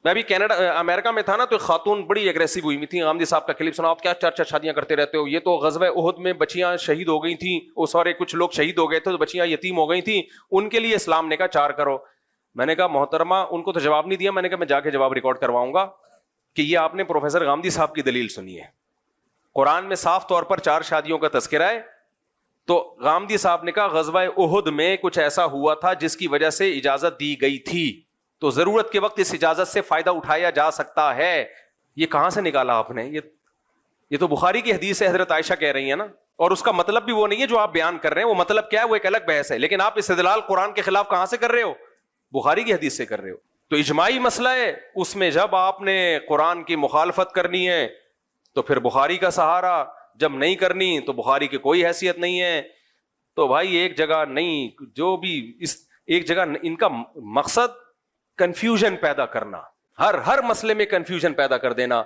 میں ابھی کینیڈا امریکہ میں تھا نا، تو ایک خاتون بڑی اگریسو ہوئی تھی، غامدی صاحب کا کلپ سنا، آپ کیا 4 شادیاں کرتے رہتے ہو، یہ تو غزوہ احد میں بچیاں شہید ہو گئی تھیں، وہ سارے کچھ لوگ شہید ہو گئے تھے تو بچیاں یتیم ہو گئی تھیں، ان کے لیے اسلام نے کہا 4 کرو. میں نے کہا محترمہ، ان کو تو جواب نہیں دیا، میں نے کہا میں جا کے جواب ریکارڈ کرواؤں گا کہ یہ آپ نے پروفیسر غامدی صاحب کی دلیل سنی ہے. قرآن میں صاف طور پر 4 شادیوں کا تذکرہ ہے، تو غامدی صاحب نے کہا غزوہ احد میں کچھ ایسا ہوا تھا جس کی وجہ سے اجازت دی گئی تھی، تو ضرورت کے وقت اس اجازت سے فائدہ اٹھایا جا سکتا ہے. یہ کہاں سے نکالا آپ نے؟ یہ تو بخاری کی حدیث ہے، حضرت عائشہ کہہ رہی ہیں نا، اور اس کا مطلب بھی وہ نہیں ہے جو آپ بیان کر رہے ہیں، وہ مطلب کیا ہے وہ ایک الگ بحث ہے، لیکن آپ استدلال قرآن کے خلاف کہاں سے کر رہے ہو؟ بخاری کی حدیث سے کر رہے ہو. تو اجماعی مسئلہ ہے، اس میں جب آپ نے قرآن کی مخالفت کرنی ہے تو پھر بخاری کا سہارا، جب نہیں کرنی تو بخاری کی کوئی حیثیت نہیں ہے. تو بھائی ایک جگہ نہیں، جو بھی اس ایک جگہ ان کا مقصد کنفیوژن پیدا کرنا، ہر مسئلے میں کنفیوژن پیدا کر دینا.